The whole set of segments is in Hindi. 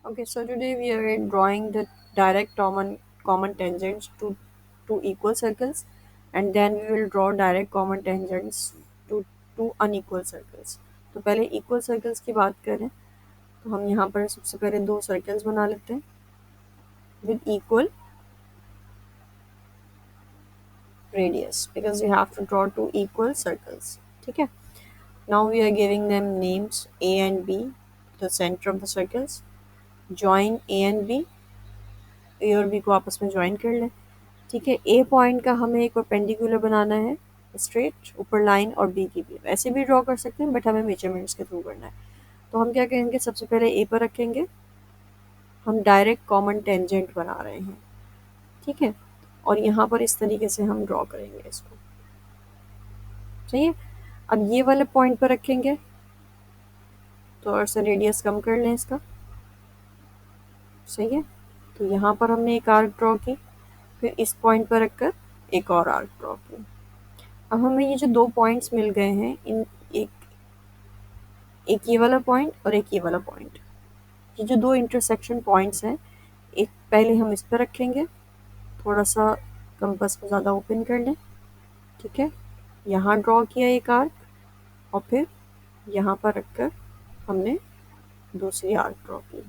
Okay, so today we are drawing the direct common tangents to two equal circles, and then we will draw direct common tangents to two unequal circles. तो पहले equal circles की बात करें तो हम यहाँ पर सबसे पहले दो circles बना लेते हैं with equal radius because we have to draw two equal circles. ठीक है? Now we are giving them names A and B, the center of the circles. Join A and B. A और B को आपस में join कर लें. ठीक है, ए पॉइंट का हमें एक परपेंडिकुलर बनाना है स्ट्रेट ऊपर लाइन, और बी की भी ऐसे भी ड्रॉ कर सकते हैं बट हमें मेजरमेंट्स के थ्रू करना है. तो हम क्या करेंगे, सबसे पहले ए पर रखेंगे, हम डायरेक्ट कॉमन टेंजेंट बना रहे हैं. ठीक है, और यहाँ पर इस तरीके से हम ड्रॉ करेंगे इसको. सही है. अब ये वाले पॉइंट पर रखेंगे तो और से रेडियस कम कर लें इसका. सही है. तो यहाँ पर हमने एक आर्क ड्रॉ की, फिर इस पॉइंट पर रखकर एक और आर्क ड्रॉ की. अब हमें ये जो दो पॉइंट्स मिल गए हैं, इन एक एक ये वाला पॉइंट और एक ये वाला पॉइंट, ये जो दो इंटरसेक्शन पॉइंट्स हैं, एक पहले हम इस पर रखेंगे, थोड़ा सा कंपास को ज़्यादा ओपन कर लें. ठीक है, यहाँ ड्रॉ किया एक आर्क, और फिर यहाँ पर रखकर हमने दूसरी आर्क ड्रॉ की.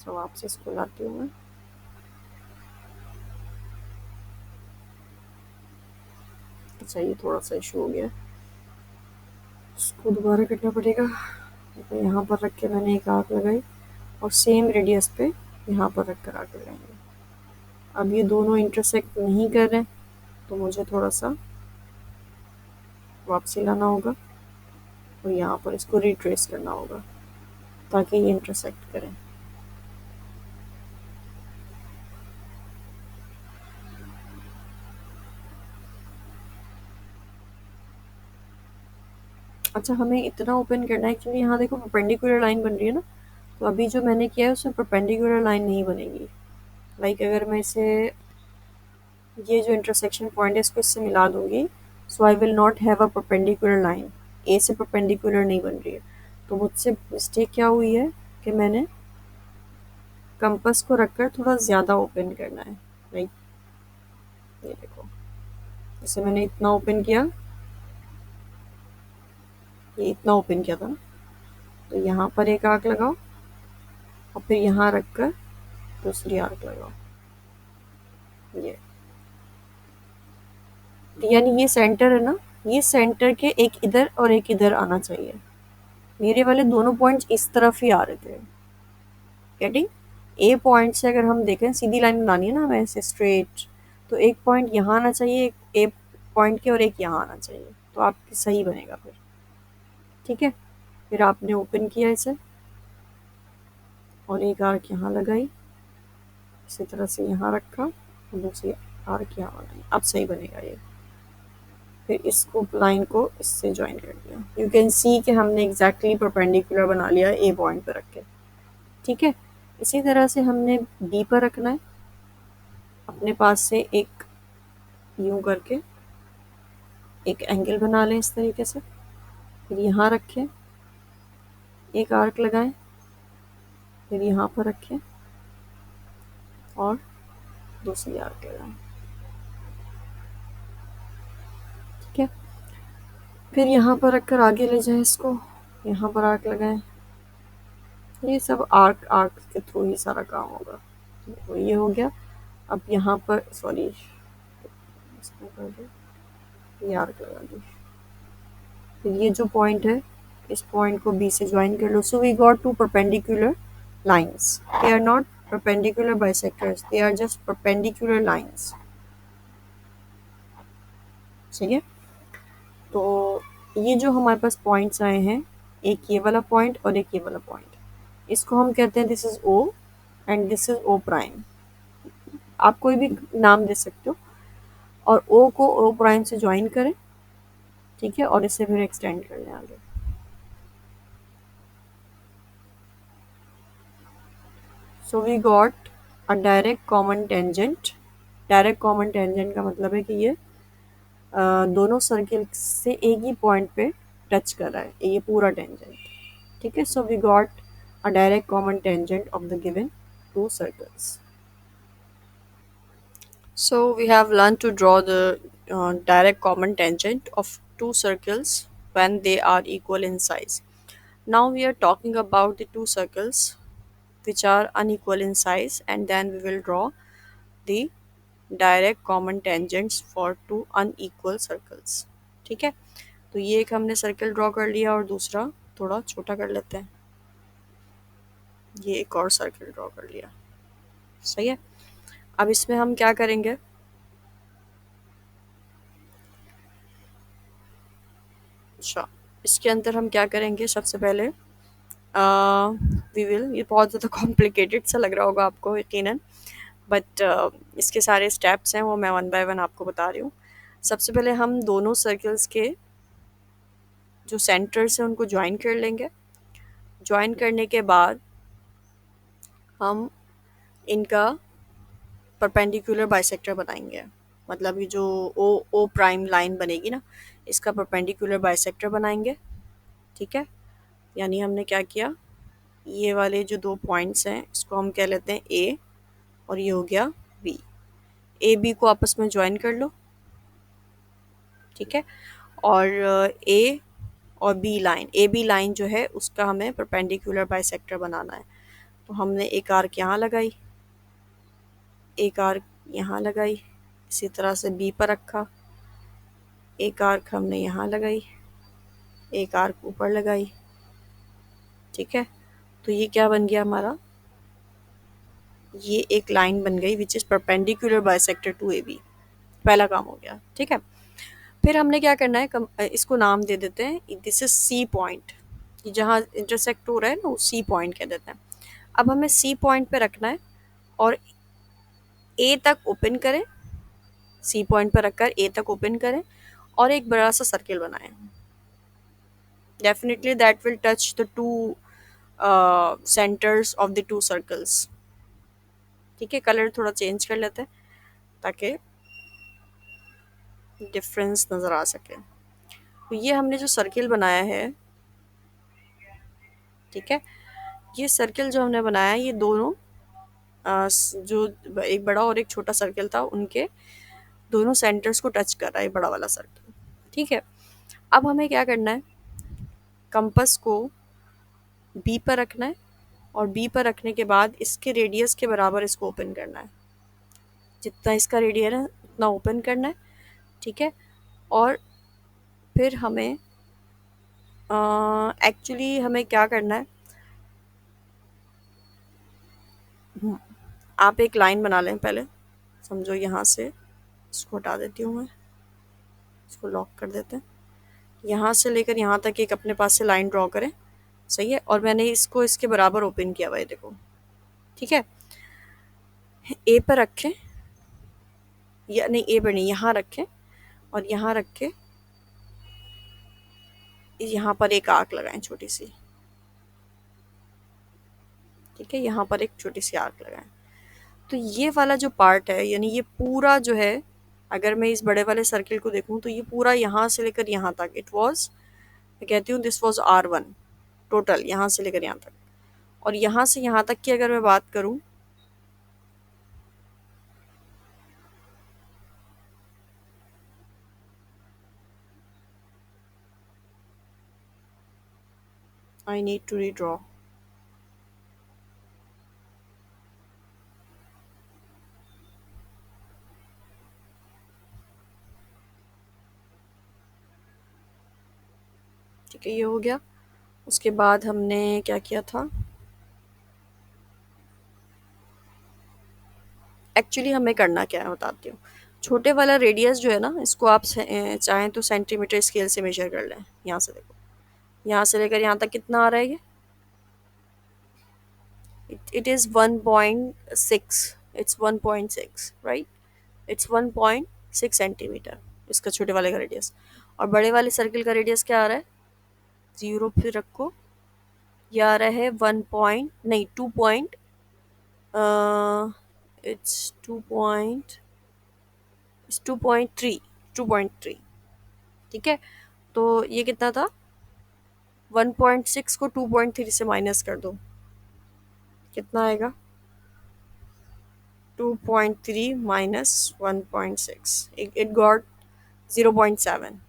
तो वापस इसको लाती हूँ मैं. अच्छा, ये थोड़ा सा इशू हो गया, इसको दोबारा करना पड़ेगा. तो यहाँ पर रख के मैंने एक आर्क लगाई और सेम रेडियस पे यहाँ पर रख कर आर्क लगाएंगे. अब ये दोनों इंटरसेक्ट नहीं कर रहे, तो मुझे थोड़ा सा वापसी लाना होगा और यहाँ पर इसको रिट्रेस करना होगा ताकि ये इंटरसेक्ट करें. अच्छा, हमें इतना ओपन करना है क्योंकि यहाँ देखो परपेंडिकुलर लाइन बन रही है ना, तो अभी जो मैंने किया है उसमें परपेंडिकुलर लाइन नहीं बनेगी. लाइक अगर मैं इसे, ये जो इंटरसेक्शन पॉइंट है इसको इससे मिला दूंगी, so I will not have a perpendicular line. A से परपेंडिकुलर नहीं बन रही है. तो मुझसे मिस्टेक क्या हुई है कि मैंने कंपास को रखकर थोड़ा ज़्यादा ओपन करना है. लाइक ये देखो, जैसे मैंने इतना ओपन किया, ये इतना ओपन किया था ना, तो यहाँ पर एक आर्क लगाओ और फिर यहाँ रखकर दूसरी आर्क लगाओ. ये यानी ये सेंटर है ना, ये सेंटर के एक इधर और एक इधर आना चाहिए. मेरे वाले दोनों पॉइंट्स इस तरफ ही आ रहे थे. गेटिंग. ए पॉइंट से अगर हम देखें, सीधी लाइन बनानी है ना हमें ऐसे स्ट्रेट, तो एक पॉइंट यहाँ आना चाहिए, एक ए पॉइंट के, और एक यहाँ आना चाहिए, तो आपकी सही बनेगा फिर. ठीक है, फिर आपने ओपन किया इसे और एक आर्क यहाँ लगाई, इसी तरह से यहाँ रखा और दूसरी आर्क यहाँ लगाई. अब सही बनेगा ये. फिर इसको लाइन को इससे ज्वाइन कर दिया. यू कैन सी कि हमने एग्जैक्टली परपेंडिकुलर बना लिया ए पॉइंट पर रख के. ठीक है, इसी तरह से हमने बी पर रखना है. अपने पास से एक यूं करके एक एंगल बना लें इस तरीके से, फिर यहाँ रखें, एक आर्क लगाएं, फिर यहाँ पर रखें और दूसरी आर्क लगाएं. ठीक है, फिर यहाँ पर रखकर आगे ले जाएं इसको, यहाँ पर आर्क लगाएं. ये सब आर्क आर्क के थ्रू ही सारा काम होगा. तो ये हो गया. अब यहाँ पर सॉरी, इसमें कर दो, ये आर्क लगा दी. फिर ये जो पॉइंट है, इस पॉइंट को बी से ज्वाइन कर लो. So we got two perpendicular lines. They are not perpendicular bisectors. They are just perpendicular lines. ठीक है, तो ये जो हमारे पास पॉइंट्स आए हैं, एक ये वाला पॉइंट और एक ये वाला पॉइंट, इसको हम कहते हैं this is O and this is O prime. आप कोई भी नाम दे सकते हो. और ओ को ओ प्राइम से ज्वाइन करें. ठीक है, और इसे फिर एक्सटेंड कर लें आगे. So we got a direct common tangent. Direct common tangent का मतलब है कि ये दोनों सर्किल से एक ही पॉइंट पे टच कर रहा है ये पूरा टेंजेंट. ठीक है, so we got a direct common tangent of the given two circles. So we have learned to draw the direct common tangent of two circles when they are equal in size. Now we are talking about the two circles which are unequal in size, and then we will draw the direct common tangents for two unequal circles. ठीक है, तो ये एक हमने सर्कल ड्रॉ कर लिया और दूसरा थोड़ा छोटा कर लेते हैं. ये एक और सर्कल ड्रॉ कर लिया. सही है. अब इसमें हम क्या करेंगे, अच्छा इसके अंदर हम क्या करेंगे सबसे पहले, वी विल, ये बहुत ज़्यादा कॉम्प्लिकेटेड सा लग रहा होगा आपको यकीनन, बट इसके सारे स्टेप्स हैं वो मैं वन बाय वन आपको बता रही हूँ. सबसे पहले हम दोनों सर्कल्स के जो सेंटर्स हैं उनको ज्वाइन कर लेंगे. ज्वाइन करने के बाद हम इनका परपेंडिकुलर बाइसेक्टर बनाएंगे. मतलब ये जो ओ ओ प्राइम लाइन बनेगी ना, इसका परपेंडिकुलर बाइसेक्टर बनाएंगे. ठीक है, यानी हमने क्या किया, ये वाले जो दो पॉइंट्स हैं इसको हम कह लेते हैं ए, और ये हो गया बी. ए बी को आपस में ज्वाइन कर लो. ठीक है, और ए और बी लाइन जो है उसका हमें परपेंडिकुलर बाइसेक्टर बनाना है. तो हमने एक आर्क यहाँ लगाई, एक आर्क यहाँ लगाई, इसी तरह से बी पर रखा, एक आर्क हमने यहाँ लगाई, एक आर्क ऊपर लगाई. ठीक है, तो ये क्या बन गया हमारा, ये एक लाइन बन गई which is perpendicular bisector to A B. पहला काम हो गया. ठीक है, फिर हमने क्या करना है, इसको नाम दे देते हैं, दिस इज सी पॉइंट. जहाँ इंटरसेक्ट हो रहा है ना वो सी पॉइंट कह देते हैं. अब हमें सी पॉइंट पे रखना है और ए तक ओपन करें, सी पॉइंट पर रखकर ए तक ओपन करें और एक बड़ा सा सर्किल बनाएं. Definitely that will touch the two centres of the two circles. ठीक है, कलर थोड़ा चेंज कर लेते हैं ताकि डिफरेंस नज़र आ सके. तो ये हमने जो सर्किल बनाया है, ठीक है, ये सर्किल जो हमने बनाया है ये दोनों जो एक बड़ा और एक छोटा सर्किल था उनके दोनों सेंटर्स को टच कर रहा है बड़ा वाला सर्किल. ठीक है, अब हमें क्या करना है, कंपास को बी पर रखना है और बी पर रखने के बाद इसके रेडियस के बराबर इसको ओपन करना है. जितना इसका रेडियस है उतना ओपन करना है. ठीक है, और फिर हमें एक्चुअली हमें क्या करना है, आप एक लाइन बना लें पहले. समझो यहाँ से, इसको हटा देती हूँ मैं, इसको लॉक कर देते हैं. यहाँ से लेकर यहाँ तक एक अपने पास से लाइन ड्रॉ करें. सही है, और मैंने इसको इसके बराबर ओपन किया हुआ है देखो. ठीक है, ए पर रखें, या नहीं ए पर नहीं, यहाँ रखें और यहाँ रख के यहाँ पर एक आर्क लगाएं छोटी सी. ठीक है, यहाँ पर एक छोटी सी आर्क लगाएं. तो ये वाला जो पार्ट है, यानी ये पूरा जो है, अगर मैं इस बड़े वाले सर्किल को देखूं तो ये पूरा यहाँ से लेकर यहाँ तक इट वाज, मैं कहती हूँ दिस वाज R1 टोटल, यहाँ से लेकर यहाँ तक. और यहाँ से यहाँ तक की अगर मैं बात करूँ, आई नीड टू रीड्रॉ. ठीक है, ये हो गया. उसके बाद हमने क्या किया था, एक्चुअली हमें करना क्या है बताती हूँ. छोटे वाला रेडियस जो है ना, इसको आप चाहें तो सेंटीमीटर स्केल से मेजर कर लें. यहाँ से देखो, यहाँ से लेकर यहाँ तक कितना आ रहा है ये, it is 1.6, it's 1.6 right, it's 1.6 centimetre इसका छोटे वाले का रेडियस. और बड़े वाले सर्किल का रेडियस क्या आ रहा है, जीरो फिर रखो, ये आ रहा है 1 पॉइंट नहीं 2 पॉइंट, इट्स 2 पॉइंट, इट्स 2.3. 2.3। ठीक है, तो ये कितना था, 1.6 को 2.3 से माइनस कर दो, कितना आएगा, 2.3 माइनस 1.6, इट गॉट 0.7।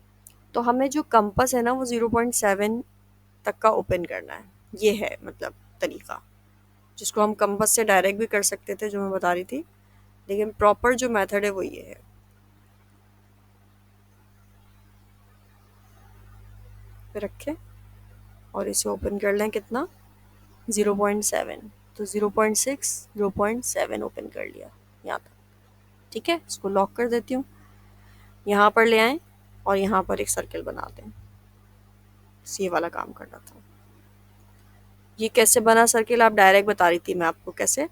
तो हमें जो कंपास है ना वो 0.7 तक का ओपन करना है। ये है मतलब तरीका, जिसको हम कंपास से डायरेक्ट भी कर सकते थे जो मैं बता रही थी, लेकिन प्रॉपर जो मेथड है वो ये है। फिर रखें और इसे ओपन कर लें, कितना, 0.7। तो 0.6 0.7 ओपन कर लिया यहाँ तक। ठीक है, इसको लॉक कर देती हूँ, यहाँ पर ले आएं और यहाँ पर एक सर्किल बना दें। ये वाला काम करना था। ये कैसे बना सर्किल, आप डायरेक्ट बता रही थी मैं आपको कैसे,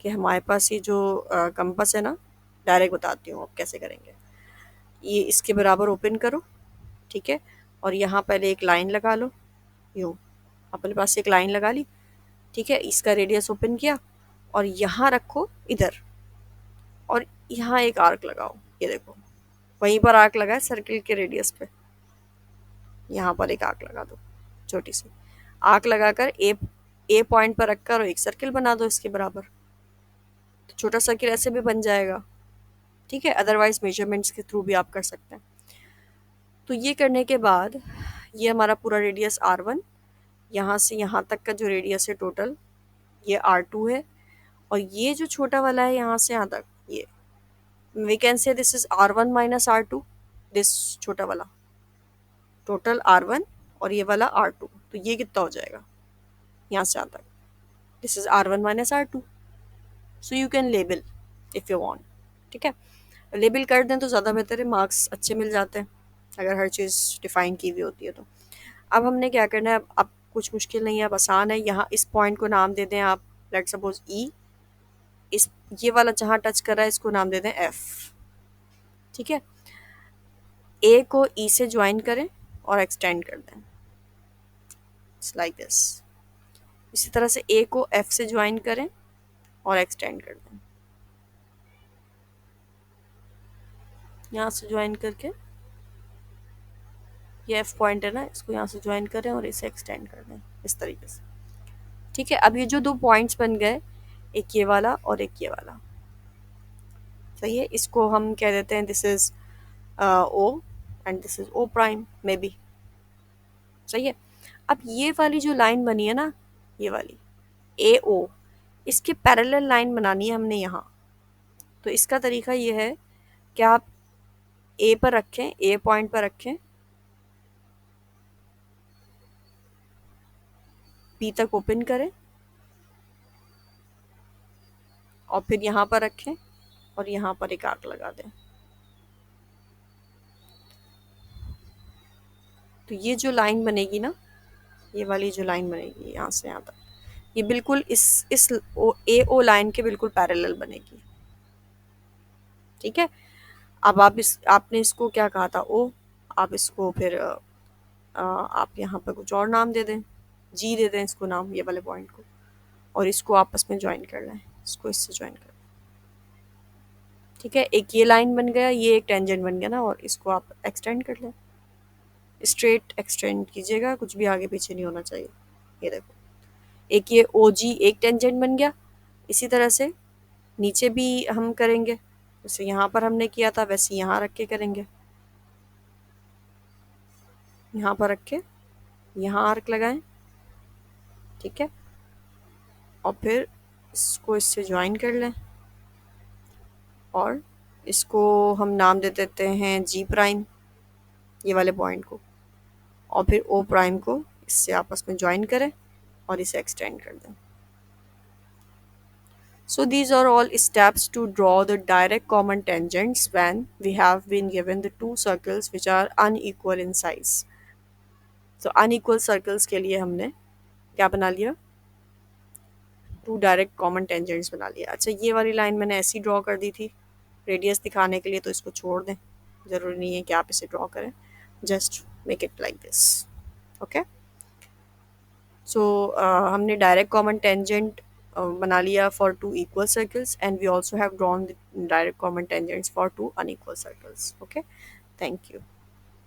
कि हमारे पास ये जो कंपास है ना, डायरेक्ट बताती हूँ अब कैसे करेंगे। ये इसके बराबर ओपन करो, ठीक है, और यहाँ पहले एक लाइन लगा लो, यूँ अपने पास एक लाइन लगा ली। ठीक है, इसका रेडियस ओपन किया और यहाँ रखो इधर, और यहाँ एक आर्क लगाओ, ये देखो वहीं पर आर्क लगा है सर्किल के रेडियस पे, यहाँ पर एक आर्क लगा दो, छोटी सी आर्क लगाकर ए पॉइंट पर रखकर एक सर्किल बना दो इसके बराबर। तो छोटा सर्किल ऐसे भी बन जाएगा। ठीक है, अदरवाइज मेजरमेंट्स के थ्रू भी आप कर सकते हैं। तो ये करने के बाद ये हमारा पूरा रेडियस R1, यहाँ से यहाँ तक का जो रेडियस है टोटल ये R2 है, और ये जो छोटा वाला है यहाँ से यहाँ तक, ये we can say this is R1 minus R2, this छोटा वाला टोटल R1 और ये वाला R2, तो ये कितना हो जाएगा यहाँ से यहाँ तक, this is R1 minus R2। So you can label if you want. ठीक है, लेबल कर दें तो ज़्यादा बेहतर है, मार्क्स अच्छे मिल जाते हैं अगर हर चीज़ डिफ़ाइन की हुई होती है तो। अब हमने क्या करना है, अब कुछ मुश्किल नहीं है, अब आसान है। यहाँ इस पॉइंट को नाम दे दें आप, लेट सपोज ई, इस ये वाला जहाँ टच कर रहा है इसको नाम दे दें एफ। ठीक है, ए को ई से ज्वाइन करें और एक्सटेंड कर दें, इट्स लाइक दिस। इसी तरह से ए को एफ से ज्वाइन करें और एक्सटेंड कर दें, यहाँ से ज्वाइन करके, ये एफ पॉइंट है ना, इसको यहाँ से ज्वाइन करें और इसे एक्सटेंड कर दें इस तरीके से। ठीक है, अब ये जो दो पॉइंट्स बन गए, एक ये वाला और एक ये वाला, सही है, इसको हम कह देते हैं this is O and this is O prime maybe. सही है, अब ये वाली जो लाइन बनी है ना, ये वाली ए ओ, इसके पैरेलल लाइन बनानी है हमने यहाँ। तो इसका तरीका ये है कि आप ए पर रखें, ए पॉइंट पर रखें, बी तक ओपन करें और फिर यहाँ पर रखें और यहाँ पर एक आर्क लगा दें। तो ये जो लाइन बनेगी ना, ये वाली जो लाइन बनेगी यहाँ से यहाँ तक, ये बिल्कुल इस ए ओ लाइन के बिल्कुल पैरेलल बनेगी। ठीक है, अब आप आपने इसको क्या कहा था, ओ, आप इसको फिर आप यहाँ पर कुछ और नाम दे दें, जी दे दें इसको नाम, ये वाले पॉइंट को, और इसको आपस में ज्वाइन कर लें, इसको इससे ज्वाइन कर लें। ठीक है, एक ये लाइन बन गया, ये एक टेंजेंट बन गया ना, और इसको आप एक्सटेंड कर लें, स्ट्रेट एक्सटेंड कीजिएगा, कुछ भी आगे पीछे नहीं होना चाहिए। ये देखो, एक ये ओ जी एक टेंजेंट बन गया। इसी तरह से नीचे भी हम करेंगे, जैसे यहाँ पर हमने किया था वैसे यहाँ रख के करेंगे, यहाँ पर रख के यहाँ आर्क लगाएं। ठीक है, और फिर इसको इससे ज्वाइन कर लें और इसको हम नाम दे देते हैं जी प्राइम, ये वाले पॉइंट को, और फिर ओ प्राइम को इससे आपस में ज्वाइन करें और इसे एक्सटेंड कर दें। So these are all steps to draw the direct common tangents when we have been given the two circles which are unequal in size. So unequal circles के लिए हमने क्या बना लिया, टू डायरेक्ट कॉमन टेंजेंट्स बना लिया। अच्छा, ये वाली लाइन मैंने ऐसी ड्रॉ कर दी थी रेडियस दिखाने के लिए, तो इसको छोड़ दें, ज़रूरी नहीं है कि आप इसे ड्रॉ करें, just make it like this. Okay, so हमने डायरेक्ट कॉमन टेंजेंट बना लिया for two equal circles, and we also have drawn direct common tangents for two unequal circles. Okay, thank you.